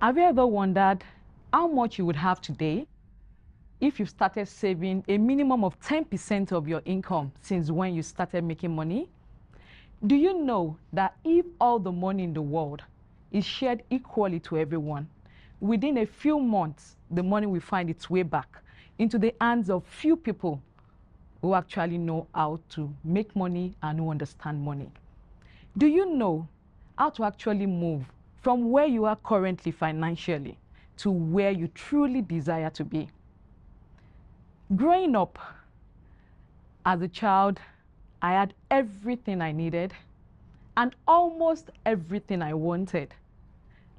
Have you ever wondered how much you would have today if you started saving a minimum of 10% of your income since when you started making money? Do you know that if all the money in the world is shared equally to everyone, within a few months, the money will find its way back into the hands of few people who actually know how to make money and who understand money? Do you know how to actually move from where you are currently financially to where you truly desire to be? Growing up as a child, I had everything I needed and almost everything I wanted.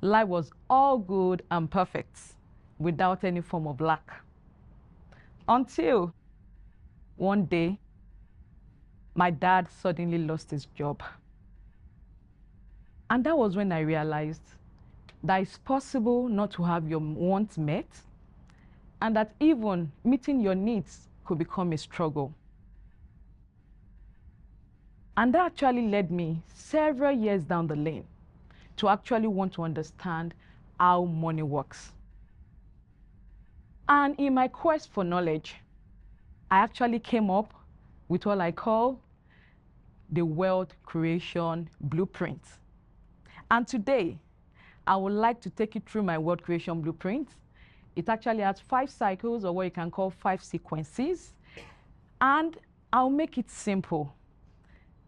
Life was all good and perfect without any form of lack. Until one day, my dad suddenly lost his job. And that was when I realized that it's possible not to have your wants met, and that even meeting your needs could become a struggle. And that actually led me several years down the lane to actually want to understand how money works. And in my quest for knowledge, I actually came up with what I call the wealth creation blueprint. And today, I would like to take you through my wealth creation blueprint. It actually has 5 cycles, or what you can call 5 sequences. And I'll make it simple.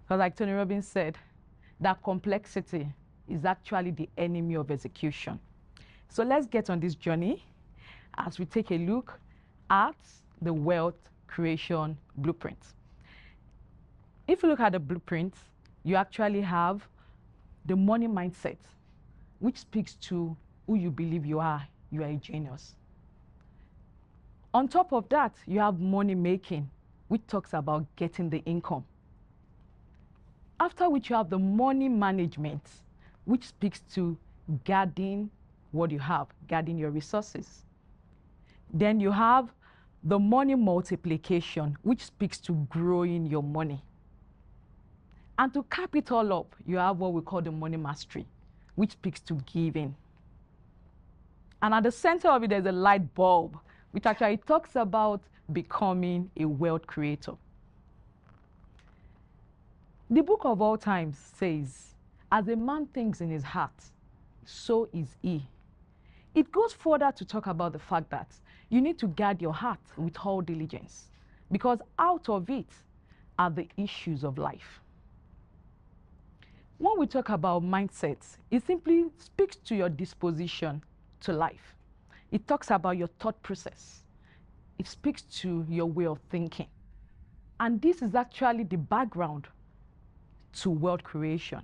Because like Tony Robbins said, that complexity is actually the enemy of execution. So let's get on this journey as we take a look at the wealth creation blueprint. If you look at the blueprint, you actually have the money mindset, which speaks to who you believe you are. You are a genius. On top of that, you have money making, which talks about getting the income. After which you have the money management, which speaks to guarding what you have, guarding your resources. Then you have the money multiplication, which speaks to growing your money. And to cap it all up, you have what we call the money mastery, which speaks to giving. And at the center of it, there's a light bulb, which actually talks about becoming a wealth creator. The book of all times says, as a man thinks in his heart, so is he. It goes further to talk about the fact that you need to guard your heart with all diligence, because out of it are the issues of life. When we talk about mindsets, it simply speaks to your disposition to life. It talks about your thought process. It speaks to your way of thinking. And this is actually the background to wealth creation.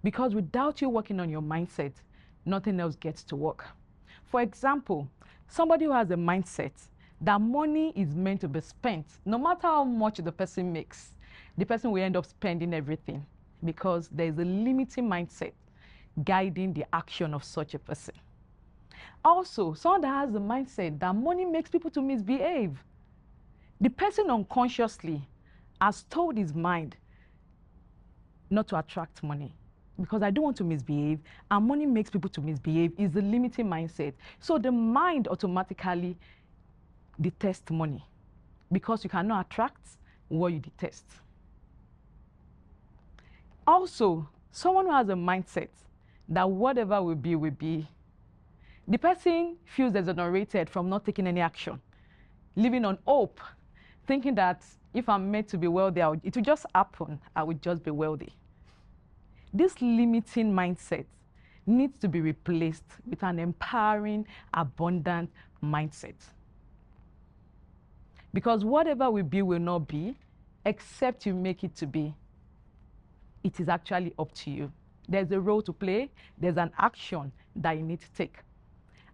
Because without you working on your mindset, nothing else gets to work. For example, somebody who has a mindset that money is meant to be spent, no matter how much the person makes, the person will end up spending everything, because there is a limiting mindset guiding the action of such a person. Also, someone that has the mindset that money makes people to misbehave, the person unconsciously has told his mind not to attract money, because I don't want to misbehave, and money makes people to misbehave is a limiting mindset. So the mind automatically detests money, because you cannot attract what you detest. Also, someone who has a mindset that whatever will be, will be, the person feels exonerated from not taking any action, living on hope, thinking that if I'm meant to be wealthy, it will just happen, I will just be wealthy. This limiting mindset needs to be replaced with an empowering, abundant mindset. Because whatever will be will not be, except you make it to be. It is actually up to you. There's a role to play, there's an action that you need to take.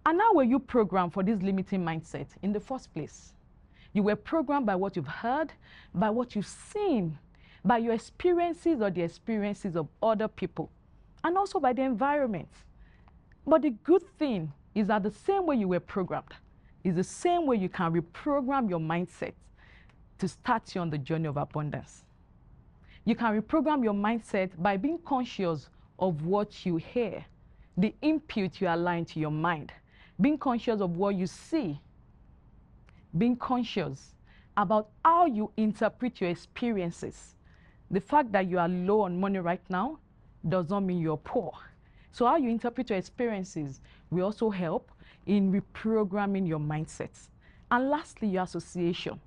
And how were you programmed for this limiting mindset in the first place? You were programmed by what you've heard, by what you've seen, by your experiences or the experiences of other people, and also by the environment. But the good thing is that the same way you were programmed is the same way you can reprogram your mindset to start you on the journey of abundance. You can reprogram your mindset by being conscious of what you hear, the input you allow into your mind, being conscious of what you see, being conscious about how you interpret your experiences. The fact that you are low on money right now does not mean you're poor. So how you interpret your experiences will also help in reprogramming your mindsets. And lastly, your association.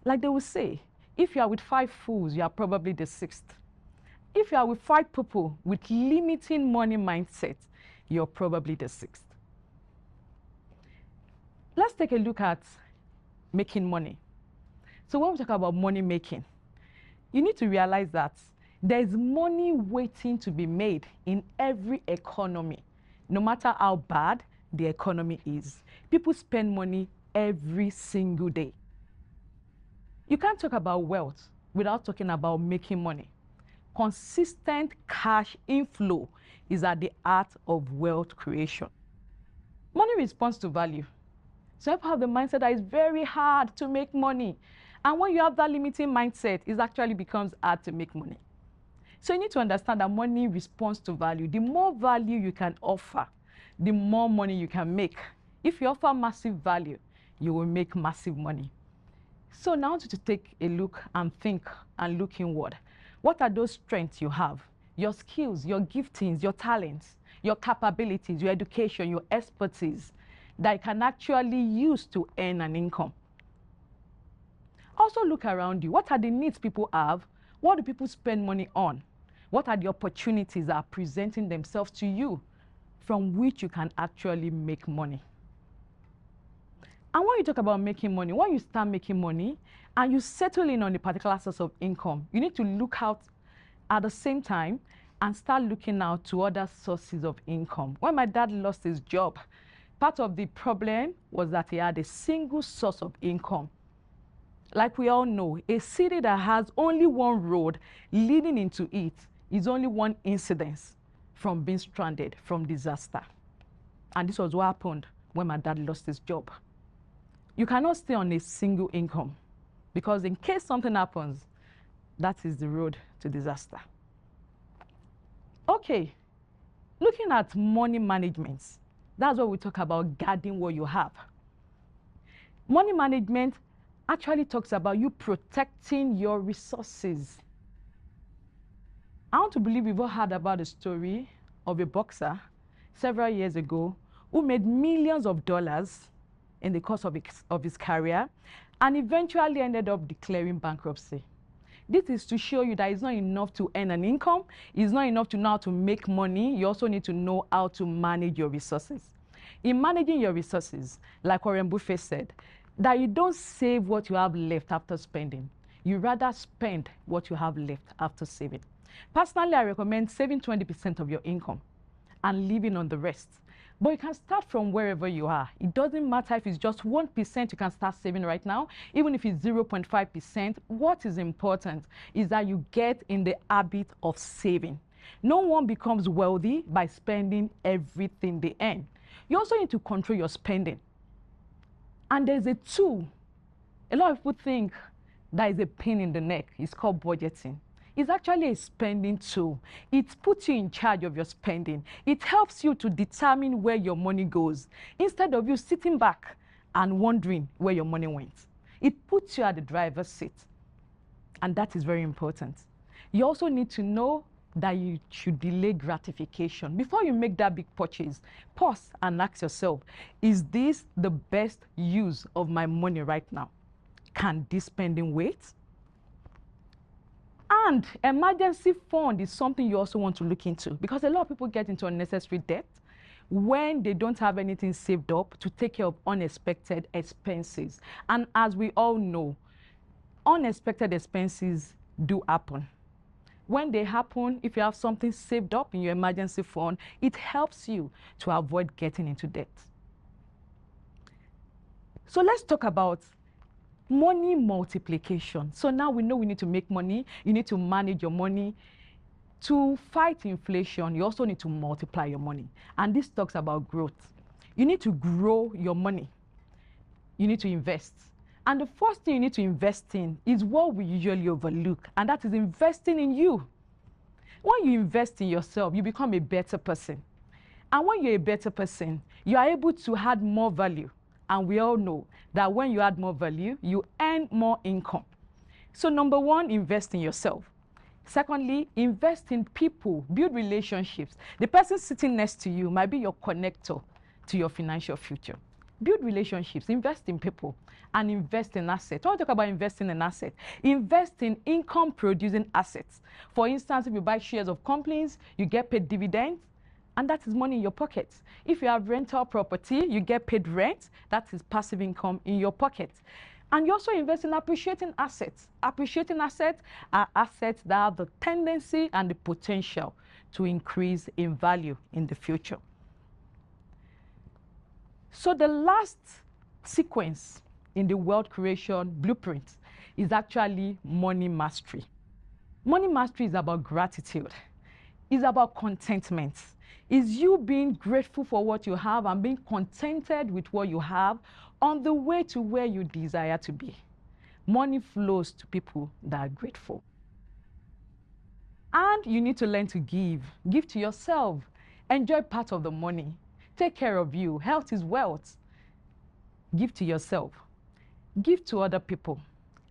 Like they will say, if you are with 5 fools, you are probably the 6th. If you are with 5 people with limiting money mindset, you're probably the 6th. Let's take a look at making money. So when we talk about money making, you need to realize that there's money waiting to be made in every economy, no matter how bad the economy is. People spend money every single day. You can't talk about wealth without talking about making money. Consistent cash inflow is at the heart of wealth creation. Money responds to value. So people have the mindset that it's very hard to make money. And when you have that limiting mindset, it actually becomes hard to make money. So you need to understand that money responds to value. The more value you can offer, the more money you can make. If you offer massive value, you will make massive money. So now I want you to take a look and think and look inward. What are those strengths you have? Your skills, your giftings, your talents, your capabilities, your education, your expertise that you can actually use to earn an income. Also look around you. What are the needs people have? What do people spend money on? What are the opportunities that are presenting themselves to you from which you can actually make money? And when you talk about making money, when you start making money and you settle in on a particular source of income, you need to look out at the same time and start looking out to other sources of income. When my dad lost his job, part of the problem was that he had a single source of income. Like we all know, a city that has only one road leading into it is only one incidence from being stranded, from disaster. And this was what happened when my dad lost his job. You cannot stay on a single income because in case something happens, that is the road to disaster. Okay, looking at money management, that's what we talk about, guarding what you have. Money management actually talks about you protecting your resources. I want to believe we've all heard about the story of a boxer several years ago who made millions of dollars in the course of his career and eventually ended up declaring bankruptcy. This is to show you that it's not enough to earn an income, it's not enough to know how to make money, you also need to know how to manage your resources. In managing your resources, like Warren Buffett said, that you don't save what you have left after spending. You rather spend what you have left after saving. Personally, I recommend saving 20% of your income and living on the rest. But you can start from wherever you are. It doesn't matter if it's just 1% you can start saving right now, even if it's 0.5%. What is important is that you get in the habit of saving. No one becomes wealthy by spending everything they earn. You also need to control your spending. And there's a tool. A lot of people think that is a pain in the neck. It's called budgeting. It's actually a spending tool. It puts you in charge of your spending. It helps you to determine where your money goes instead of you sitting back and wondering where your money went. It puts you at the driver's seat. And that is very important. You also need to know that you should delay gratification. Before you make that big purchase, pause and ask yourself, is this the best use of my money right now? Can this spending wait? And emergency fund is something you also want to look into because a lot of people get into unnecessary debt when they don't have anything saved up to take care of unexpected expenses. And as we all know, unexpected expenses do happen. When they happen, if you have something saved up in your emergency fund, it helps you to avoid getting into debt. So let's talk about money multiplication. So now we know we need to make money. You need to manage your money. To fight inflation, you also need to multiply your money. And this talks about growth. You need to grow your money. You need to invest. And the first thing you need to invest in is what we usually overlook, and that is investing in you. When you invest in yourself, you become a better person. And when you're a better person, you are able to add more value. And we all know that when you add more value, you earn more income. So number one, invest in yourself. Secondly, invest in people, build relationships. The person sitting next to you might be your connector to your financial future. Build relationships, invest in people, and invest in assets. When we talk about investing in assets, invest in income producing assets. For instance, if you buy shares of companies, you get paid dividends, and that is money in your pocket. If you have rental property, you get paid rent, that is passive income in your pocket. And you also invest in appreciating assets. Appreciating assets are assets that have the tendency and the potential to increase in value in the future. So the last sequence in the wealth creation blueprint is actually money mastery. Money mastery is about gratitude. It's about contentment. It's you being grateful for what you have and being contented with what you have on the way to where you desire to be. Money flows to people that are grateful. And you need to learn to give. Give to yourself. Enjoy part of the money. Take care of you. Health is wealth. Give to yourself. Give to other people.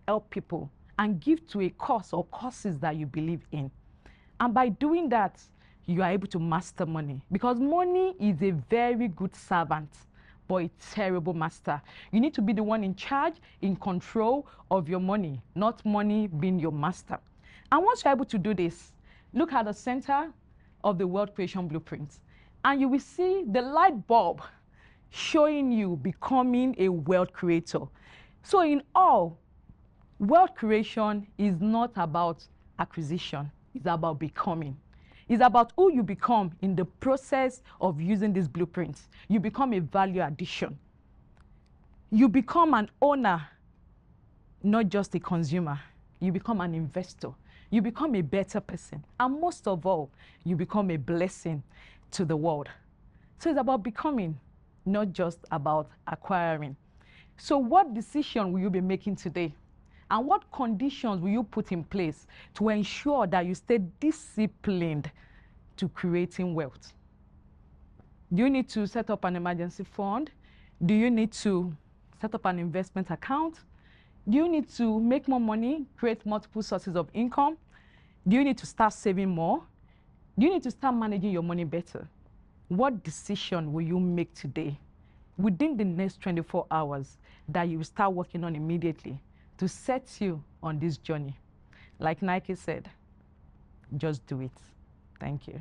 Help people. And give to a cause or causes that you believe in. And by doing that, you are able to master money. Because money is a very good servant, but a terrible master. You need to be the one in charge, in control of your money, not money being your master. And once you're able to do this, look at the center of the wealth creation blueprint, and you will see the light bulb showing you becoming a wealth creator. So in all, wealth creation is not about acquisition, it's about becoming. It's about who you become in the process of using these blueprints. You become a value addition. You become an owner, not just a consumer. You become an investor. You become a better person. And most of all, you become a blessing to the world. So it's about becoming, not just about acquiring. So what decision will you be making today? And what conditions will you put in place to ensure that you stay disciplined to creating wealth? Do you need to set up an emergency fund? Do you need to set up an investment account? Do you need to make more money, create multiple sources of income? Do you need to start saving more? Do you need to start managing your money better? What decision will you make today, within the next 24 hours, that you will start working on immediately to set you on this journey? Like Nike said, just do it. Thank you.